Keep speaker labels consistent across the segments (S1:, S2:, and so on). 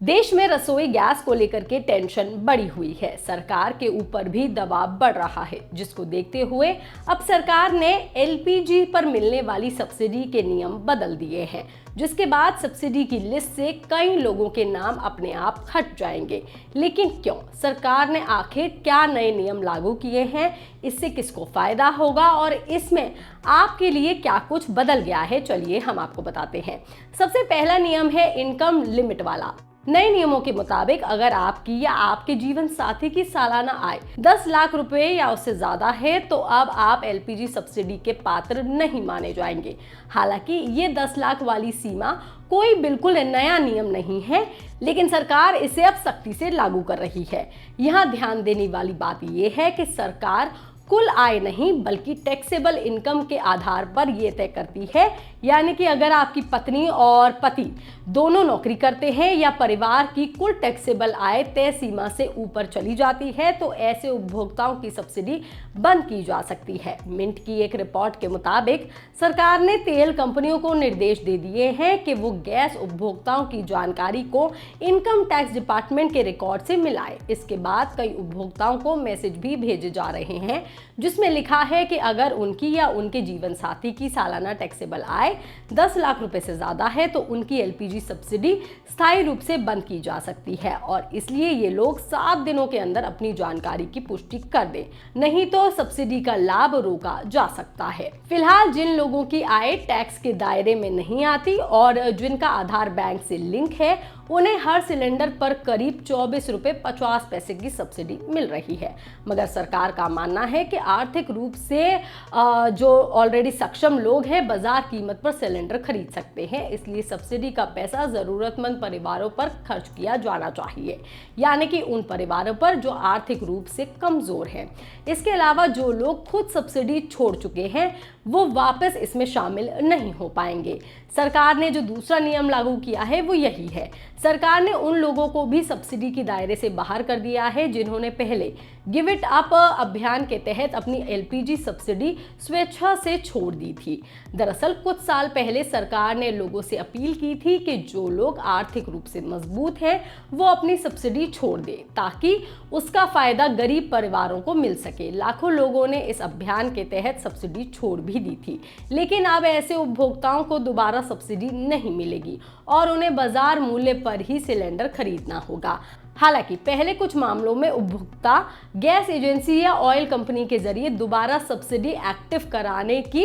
S1: देश में रसोई गैस को लेकर के टेंशन बढ़ी हुई है। सरकार के ऊपर भी दबाव बढ़ रहा है, जिसको देखते हुए अब सरकार ने एलपीजी पर मिलने वाली सब्सिडी के नियम बदल दिए हैं, जिसके बाद सब्सिडी की लिस्ट से कई लोगों के नाम अपने आप हट जाएंगे। लेकिन क्यों? सरकार ने आखिर क्या नए नियम लागू किए हैं? इससे किसको फायदा होगा और इसमें आपके लिए क्या कुछ बदल गया है? चलिए हम आपको बताते हैं। सबसे पहला नियम है इनकम लिमिट वाला। नए नियमों के मुताबिक अगर आपकी या आपके जीवन साथी की सालाना आय 10 लाख रुपए या उससे ज्यादा है तो अब आप एलपीजी सब्सिडी के पात्र नहीं माने जाएंगे। हालांकि ये 10 लाख वाली सीमा कोई बिल्कुल नया नियम नहीं है, लेकिन सरकार इसे अब सख्ती से लागू कर रही है। यहाँ ध्यान देने वाली बात यह है कि सरकार कुल आय नहीं बल्कि टैक्सेबल इनकम के आधार पर यह तय करती है। यानी कि अगर आपकी पत्नी और पति दोनों नौकरी करते हैं या परिवार की कुल टैक्सेबल आय तय सीमा से ऊपर चली जाती है तो ऐसे उपभोक्ताओं की सब्सिडी बंद की जा सकती है। मिंट की एक रिपोर्ट के मुताबिक सरकार ने तेल कंपनियों को निर्देश दे दिए हैं कि वो गैस उपभोक्ताओं की जानकारी को इनकम टैक्स डिपार्टमेंट के रिकॉर्ड से मिलाए। इसके बाद कई उपभोक्ताओं को मैसेज भी भेजे जा रहे हैं जिसमें लिखा है कि अगर उनकी या उनके जीवन साथी की सालाना टैक्सेबल आय 10 लाख रुपए से ज्यादा है तो उनकी एलपीजी सब्सिडी स्थायी रूप से बंद की जा सकती है और इसलिए ये लोग 7 दिनों के अंदर अपनी जानकारी की पुष्टि कर दें, नहीं तो सब्सिडी का लाभ रोका जा सकता है। फिलहाल जिन लोगों की आय टैक्स के दायरे में नहीं आती और जिनका आधार बैंक से लिंक है उन्हें हर सिलेंडर पर करीब 24 रुपए 50 पैसे की सब्सिडी मिल रही है। मगर सरकार का मानना है कि आर्थिक रूप से जो ऑलरेडी सक्षम लोग हैं बाजार कीमत पर सिलेंडर खरीद सकते हैं, इसलिए सब्सिडी का पैसा जरूरतमंद परिवारों पर खर्च किया जाना चाहिए, यानी कि उन परिवारों पर जो आर्थिक रूप से कमजोर हैं। इसके अलावा जो लोग खुद सब्सिडी छोड़ चुके हैं वो वापस इसमें शामिल नहीं हो पाएंगे। सरकार ने जो दूसरा नियम लागू किया है वो यही है। सरकार ने उन लोगों को भी सब्सिडी के दायरे से बाहर कर दिया है जिन्होंने पहले गिव इट अप अभियान के तहत अपनी एलपीजी सब्सिडी स्वेच्छा से छोड़ दी थी। दरअसल कुछ साल पहले सरकार ने लोगों से अपील की थी कि जो लोग आर्थिक रूप से मजबूत हैं वो अपनी सब्सिडी छोड़ दें ताकि उसका फायदा गरीब परिवारों को मिल सके। लाखों लोगों ने इस अभियान के तहत सब्सिडी छोड़ भी दी थी, लेकिन अब ऐसे उपभोक्ताओं को दोबारा सब्सिडी नहीं मिलेगी और उन्हें बाजार मूल्य पर ही सिलेंडर खरीदना होगा। हालांकि पहले कुछ मामलों में उपभोक्ता गैस एजेंसी या ऑयल कंपनी के जरिए दोबारा सब्सिडी एक्टिव कराने की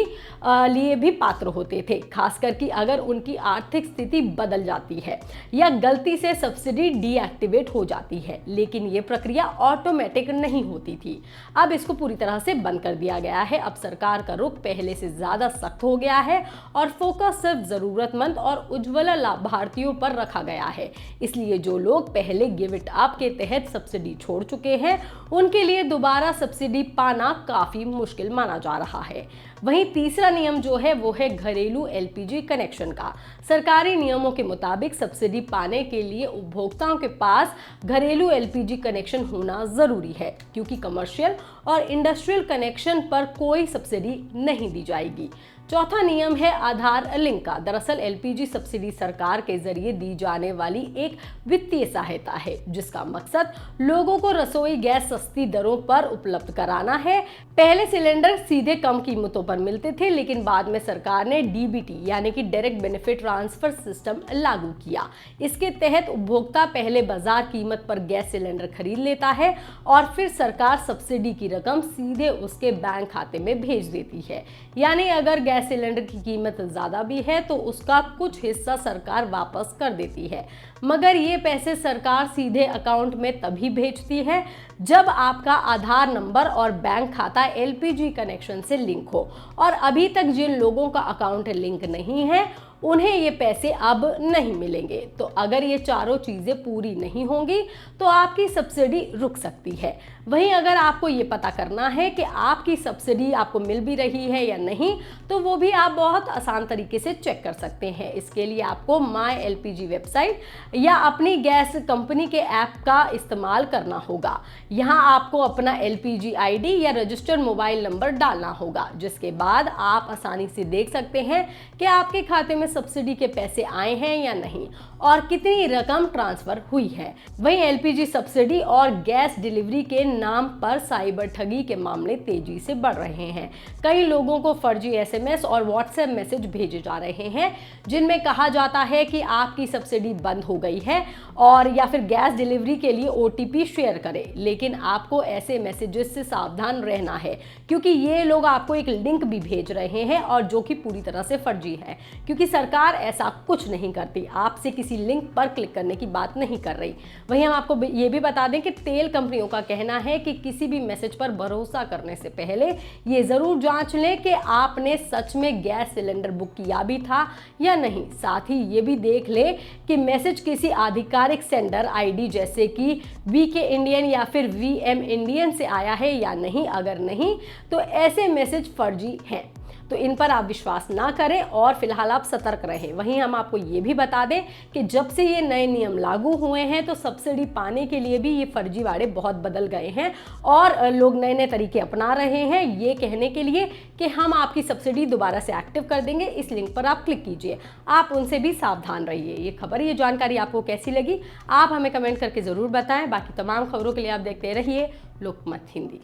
S1: लिए भी पात्र होते थे, खासकर कि अगर उनकी आर्थिक स्थिति बदल जाती है या गलती से सब्सिडी डीएक्टिवेट हो जाती है। लेकिन ये प्रक्रिया ऑटोमेटिक नहीं होती थी। अब इसको पूरी तरह से बंद कर दिया गया है। अब सरकार का रुख पहले से ज्यादा सख्त हो गया है और फोकस सिर्फ जरूरतमंद और उज्ज्वला लाभार्थियों पर रखा गया है। इसलिए जो लोग पहले गिव इट अप के तहत सब्सिडी छोड़ चुके हैं उनके लिए दोबारा सब्सिडी पाना काफी मुश्किल माना जा रहा है। वहीं तीसरा नियम जो है वो है घरेलू एलपीजी कनेक्शन का। सरकारी नियमों के मुताबिक सब्सिडी पाने के लिए उपभोक्ताओं के पास घरेलू एलपीजी कनेक्शन होना जरूरी है, क्योंकि कमर्शियल और इंडस्ट्रियल कनेक्शन पर कोई सब्सिडी नहीं दी जाएगी। चौथा नियम है आधार लिंक का। दरअसल एलपीजी सब्सिडी सरकार के जरिए दी जाने वाली एक वित्तीय सहायता है जिसका मकसद लोगों को रसोई गैस सस्ती दरों पर उपलब्ध कराना है। पहले सिलेंडर सीधे कम कीमतों पर मिलते थे, लेकिन बाद में सरकार ने डीबीटी यानी कि डायरेक्ट बेनिफिट ट्रांसफर सिस्टम लागू किया। इसके तहत उपभोक्ता पहले बाजार कीमत पर गैस सिलेंडर खरीद लेता है और फिर सरकार सब्सिडी की रकम सीधे उसके बैंक खाते में भेज देती है। यानी अगर गैस सिलेंडर की कीमत ज्यादा भी है तो उसका कुछ हिस्सा सरकार वापस कर देती है, मगर ये पैसे सरकार सीधे अकाउंट में तभी भेजती है जब आपका आधार नंबर और बैंक खाता एलपीजी कनेक्शन से लिंक हो। और अभी तक जिन लोगों का अकाउंट लिंक नहीं है उन्हें ये पैसे अब नहीं मिलेंगे। तो अगर ये चारों चीजें पूरी नहीं होंगी तो आपकी सब्सिडी रुक सकती है। वहीं अगर आपको ये पता करना है कि आपकी सब्सिडी आपको मिल भी रही है या नहीं, तो वो भी आप बहुत आसान तरीके से चेक कर सकते हैं। इसके लिए आपको माय एलपीजी वेबसाइट या अपनी गैस कंपनी के ऐप का इस्तेमाल करना होगा। यहाँ आपको अपना एलपीजी आईडी या रजिस्टर्ड मोबाइल नंबर डालना होगा, जिसके बाद आप आसानी से देख सकते हैं कि आपके खाते में सब्सिडी के पैसे आए हैं या नहीं और कितनी रकम ट्रांसफर हुई है। वहीं एलपीजी सब्सिडी और गैस डिलीवरी के नाम पर साइबर ठगी के मामले तेजी से बढ़ रहे हैं। कई लोगों को फर्जी एसएमएस और व्हाट्सएप मैसेज भेजे जा रहे हैं, जिनमें कहा जाता है कि आपकी सब्सिडी बंद हो गई है और या फिर गैस डिलीवरी के लिए ओटीपी शेयर करें। लेकिन आपको ऐसे मैसेजेस से सावधान रहना है, क्योंकि ये लोग आपको एक लिंक भी भेज रहे हैं और जो कि पूरी तरह से फर्जी है, क्योंकि सरकार ऐसा कुछ नहीं करती, आपसे किसी लिंक पर क्लिक करने की बात नहीं कर रही। वहीं हम आपको ये भी बता दें कि तेल कंपनियों का कहना है कि किसी भी मैसेज पर भरोसा करने से पहले ये जरूर जांच लें कि आपने सच में गैस सिलेंडर बुक किया भी था या नहीं। साथ ही ये भी देख लें कि मैसेज किसी आधिकारिक सेंडर आईडी जैसे कि वीके इंडियन या फिर वीएम इंडियन से आया है या नहीं। अगर नहीं तो ऐसे मैसेज फर्जी हैं, तो इन पर आप विश्वास ना करें और फिलहाल आप सतर्क रहें। वहीं हम आपको ये भी बता दें कि जब से ये नए नियम लागू हुए हैं तो सब्सिडी पाने के लिए भी ये फर्जीवाड़े बहुत बदल गए हैं और लोग नए नए तरीके अपना रहे हैं ये कहने के लिए कि हम आपकी सब्सिडी दोबारा से एक्टिव कर देंगे, इस लिंक पर आप क्लिक कीजिए। आप उनसे भी सावधान रहिए। ये खबर, ये जानकारी आपको कैसी लगी, आप हमें कमेंट करके ज़रूर बताएं। बाकी तमाम खबरों के लिए आप देखते रहिए लोकमत हिंदी।